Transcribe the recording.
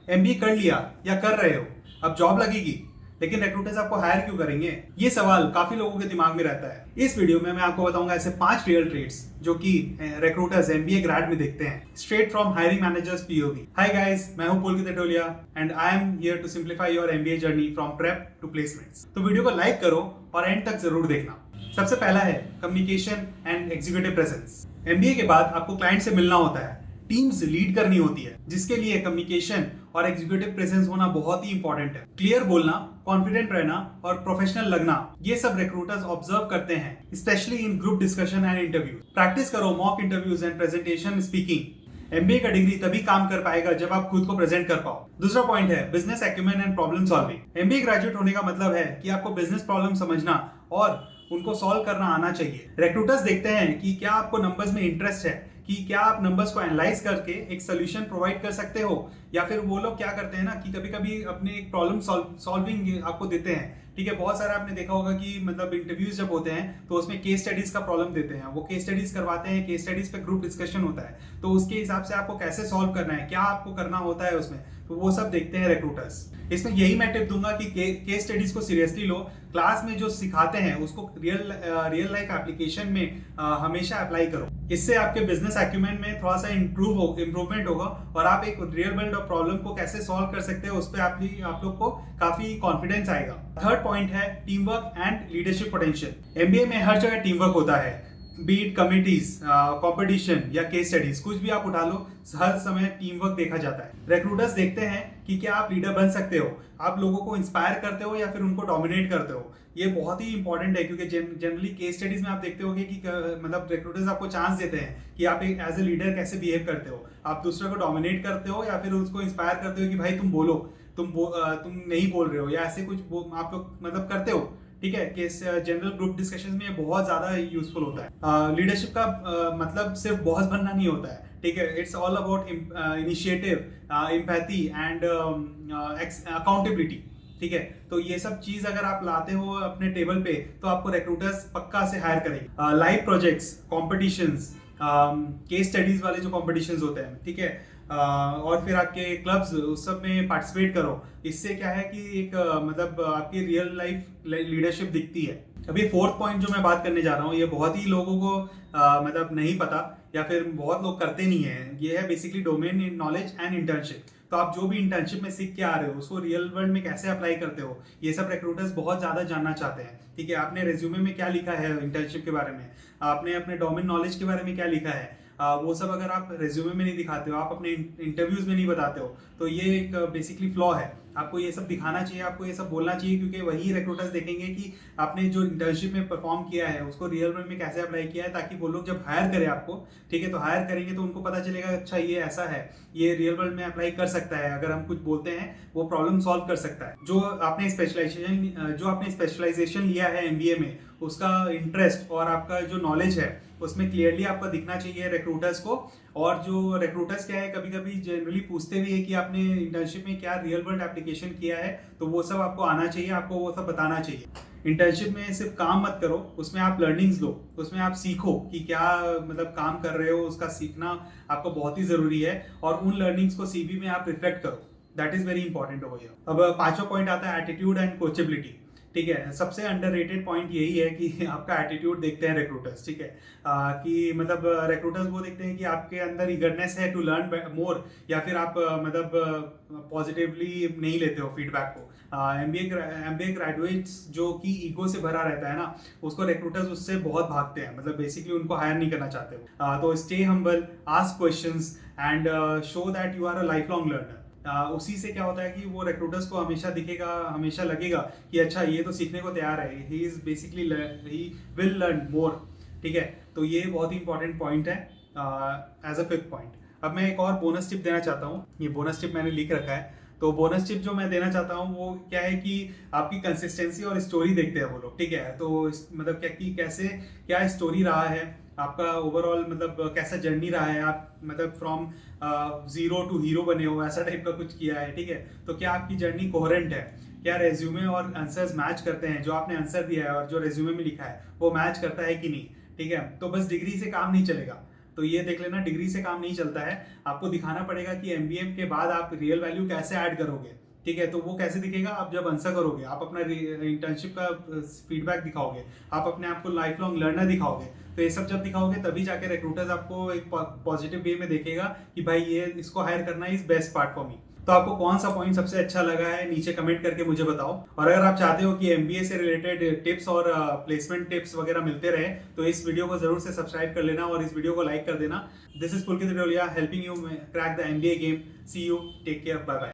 MBA कर लिया या कर रहे हो, अब जॉब लगेगी, लेकिन रिक्रूटर्स आपको हायर क्यों करेंगे? ये सवाल काफी लोगों के दिमाग में रहता है। इस वीडियो में मैं आपको बताऊंगा ऐसे 5 रियल ट्रेड्स जो कि रिक्रूटर्स एमबीए ग्रेड में देखते हैं, straight from hiring managers POV. Hi guys, मैं हूं Pulkit Atolia and I am here to simplify your MBA journey from prep to placements. तो वीडियो को लाइक करो और एंड तक जरूर देखना। सबसे पहला है communication and executive presence. MBA के बाद आपको क्लाइंट से मिलना होता है, टीम्स लीड करनी होती है, जिसके लिए कम्युनिकेशन और एग्जीक्यूटिव प्रेजेंस होना बहुत ही इंपॉर्टेंट है। क्लियर बोलना, कॉन्फिडेंट रहना और प्रोफेशनल लगना, ये सब रिक्रूटर्स ऑब्जर्व करते हैं, specially in group discussion and interview. Practice करो mock interviews and presentation speaking. MBA का डिग्री तभी काम कर पाएगा जब आप खुद को प्रेजेंट कर पाओ। दूसरा पॉइंट है business acumen and problem solving. MBA graduate होने का मतलब है कि आपको बिजनेस प्रॉब्लम समझना और उनको सॉल्व करना आना चाहिए। रिक्रूटर्स देखते हैं कि क्या आपको नंबर्स में इंटरेस्ट है, कि क्या आप नंबर्स को एनालाइज करके एक सोल्यूशन प्रोवाइड कर सकते हो, या फिर वो लोग क्या करते हैं ना कि कभी कभी अपने एक प्रॉब्लम सॉल्विंग आपको देते हैं। ठीक है, बहुत सारा आपने देखा होगा कि मतलब इंटरव्यूज जब होते हैं तो उसमें केस स्टडीज का प्रॉब्लम देते हैं, वो केस स्टडीज करवाते हैं, केस स्टडीज पे ग्रुप डिस्कशन होता है, तो उसके हिसाब से आपको कैसे सॉल्व करना है, क्या आपको करना होता है उसमें, तो वो सब देखते हैं रिक्रूटर्स। इसमें यही मैं टिप दूंगा कि केस स्टडीज को सीरियसली लो। क्लास में जो सिखाते हैं उसको रियल लाइफ एप्लीकेशन में हमेशा अप्लाई करो। इससे आपके बिजनेस एक्यूमेंट में थोड़ा सा इंप्रूवमेंट होगा और आप एक रियल वर्ल्ड प्रॉब्लम को कैसे सॉल्व कर सकते हो उस पर आप लोग को काफी कॉन्फिडेंस आएगा। थर्ड पॉइंट है team work and leadership potential. MBA में हर जगह टीम वर्क होता है, बीट कमिटीज, कंपटीशन या केस स्टडीज, कुछ भी आप उठा लो, हर समय टीम वर्क देखा जाता है। रिक्रूटर्स देखते हैं कि क्या आप लीडर बन सकते हो, आप लोगों को इंस्पायर करते हो या फिर उनको डोमिनेट करते हो। ये बहुत ही इंपॉर्टेंट है क्योंकि जनरली केस स्टडीज में आप देखते होगे कि मतलब रिक्रूटर्स आपको चांस देते हैं कि आप एक एज ए लीडर कैसे बिहेव करते हो, आप दूसरे को डोमिनेट करते हो या फिर उसको इंस्पायर करते हो कि भाई तुम बोलो, तुम नहीं बोल रहे हो, या ऐसे कुछ आप लोग मतलब करते हो। ठीक है, कि जनरल ग्रुप डिस्कशन में ये बहुत ज्यादा यूजफुल होता है। लीडरशिप का मतलब सिर्फ बॉस बनना नहीं होता है। ठीक है, it's all about initiative, empathy and accountability. ठीक है, तो ये सब चीज अगर आप लाते हो अपने टेबल पे तो आपको रिक्रूटर्स पक्का से हायर करेंगे। Live projects, competitions, case studies वाले जो कॉम्पिटिशन्स होते हैं, ठीक है, और फिर आपके क्लब्स, उस सब में पार्टिसिपेट करो। इससे क्या है कि एक मतलब आपकी रियल लाइफ लीडरशिप दिखती है। अभी फोर्थ पॉइंट जो मैं बात करने जा रहा हूँ, ये बहुत ही लोगों को मतलब नहीं पता या फिर बहुत लोग करते नहीं है। ये है basically domain knowledge and internship. तो आप जो भी इंटर्नशिप में सीख के आ रहे हो उसको रियल वर्ल्ड में कैसे अप्लाई करते हो, ये सब रिक्रूटर्स बहुत ज्यादा जानना चाहते हैं। ठीक है, आपने रेज्यूमे में क्या लिखा है इंटर्नशिप के बारे में, आपने अपने डोमेन नॉलेज के बारे में क्या लिखा है, वो सब अगर आप रेज्यूमे में नहीं दिखाते हो, आप अपने इंटरव्यूज में नहीं बताते हो, तो ये एक बेसिकली फ्लॉ है। आपको ये सब दिखाना चाहिए, आपको ये सब बोलना चाहिए, क्योंकि वही रिक्रूटर्स देखेंगे कि आपने जो इंटर्नशिप में परफॉर्म किया है उसको रियल वर्ल्ड में कैसे अप्लाई किया है, ताकि वो लोग जब हायर करें आपको, ठीक है, तो हायर करेंगे तो उनको पता चलेगा अच्छा ये ऐसा है, ये रियल वर्ल्ड में अप्लाई कर सकता है, अगर हम कुछ बोलते हैं वो प्रॉब्लम सॉल्व कर सकता है। जो आपने स्पेशलाइजेशन लिया है एमबीए में, उसका इंटरेस्ट और आपका जो नॉलेज है उसमें क्लियरली आपका दिखना चाहिए रिक्रूटर्स को। और जो रिक्रूटर्स क्या है, कभी कभी जनरली पूछते भी है कि आपने इंटर्नशिप में क्या रियल वर्ल्ड एप्लीकेशन किया है, तो वो सब आपको आना चाहिए, आपको वो सब बताना चाहिए। इंटर्नशिप में सिर्फ काम मत करो, उसमें आप लर्निंग्स लो, उसमें आप सीखो कि क्या मतलब काम कर रहे हो, उसका सीखना आपको बहुत ही जरूरी है, और उन लर्निंग्स को सीवी में आप रिफ्लेक्ट करो। That is very important over here. अब पांचवा पॉइंट आता है एटीट्यूड एंड कोचेबिलिटी। ठीक है, सबसे अंडररेटेड पॉइंट यही है कि आपका एटीट्यूड देखते हैं रिक्रूटर्स। ठीक है, कि मतलब रिक्रूटर्स वो देखते हैं कि आपके अंदर ईगरनेस है टू लर्न मोर, या फिर आप मतलब पॉजिटिवली नहीं लेते हो फीडबैक को। एमबीए ग्रेजुएट्स जो कि ईगो से भरा रहता है ना, उसको रिक्रूटर्स उससे बहुत भागते हैं, मतलब बेसिकली उनको हायर नहीं करना चाहते हो। तो stay humble, ask questions and show that you are a lifelong learner. उसी से क्या होता है कि वो रिक्रूटर्स को हमेशा दिखेगा, हमेशा लगेगा कि अच्छा ये तो सीखने को तैयार है, he is basically he will learn more. ठीक है, तो ये बहुत ही इंपॉर्टेंट पॉइंट है एज अ फिफ्थ पॉइंट। अब मैं एक और बोनस टिप देना चाहता हूँ, ये बोनस टिप मैंने लिख रखा है। तो बोनस टिप जो मैं देना चाहता हूँ वो क्या है कि आपकी कंसिस्टेंसी और स्टोरी देखते हैं वो लोग। ठीक है, तो मतलब कैसे क्या स्टोरी रहा है आपका, ओवरऑल मतलब कैसा जर्नी रहा है, आप मतलब फ्रॉम जीरो टू हीरो बने हो, ऐसा टाइप का कुछ किया है। ठीक है, तो क्या आपकी जर्नी कोहेरेंट है, क्या रेज्यूमे और आंसर्स मैच करते हैं, जो आपने आंसर दिया है और जो रेज्यूमे में लिखा है वो मैच करता है कि नहीं। ठीक है, तो बस डिग्री से काम नहीं चलेगा, तो ये देख लेना, डिग्री से काम नहीं चलता है। आपको दिखाना पड़ेगा कि एमबीए के बाद आप रियल वैल्यू कैसे ऐड करोगे, ठीक है। तो वो कैसे दिखेगा, आप जब आंसर करोगे, आप अपना इंटर्नशिप का फीडबैक दिखाओगे, आप अपने आप को लाइफ लॉन्ग लर्नर दिखाओगे, तो ये सब जब दिखाओगे तभी जाके रिक्रूटर्स आपको एक पॉजिटिव वे में देखेगा कि भाई ये इसको हायर करना is best part for me. तो आपको कौन सा पॉइंट सबसे अच्छा लगा है नीचे कमेंट करके मुझे बताओ। और अगर आप चाहते हो कि एमबीए से रिलेटेड टिप्स और प्लेसमेंट टिप्स वगैरह मिलते रहे तो इस वीडियो को जरूर से सब्सक्राइब कर लेना और इस वीडियो को लाइक कर देना। This is Pulkit Redolia helping you crack the MBA game. See you, take care, bye bye.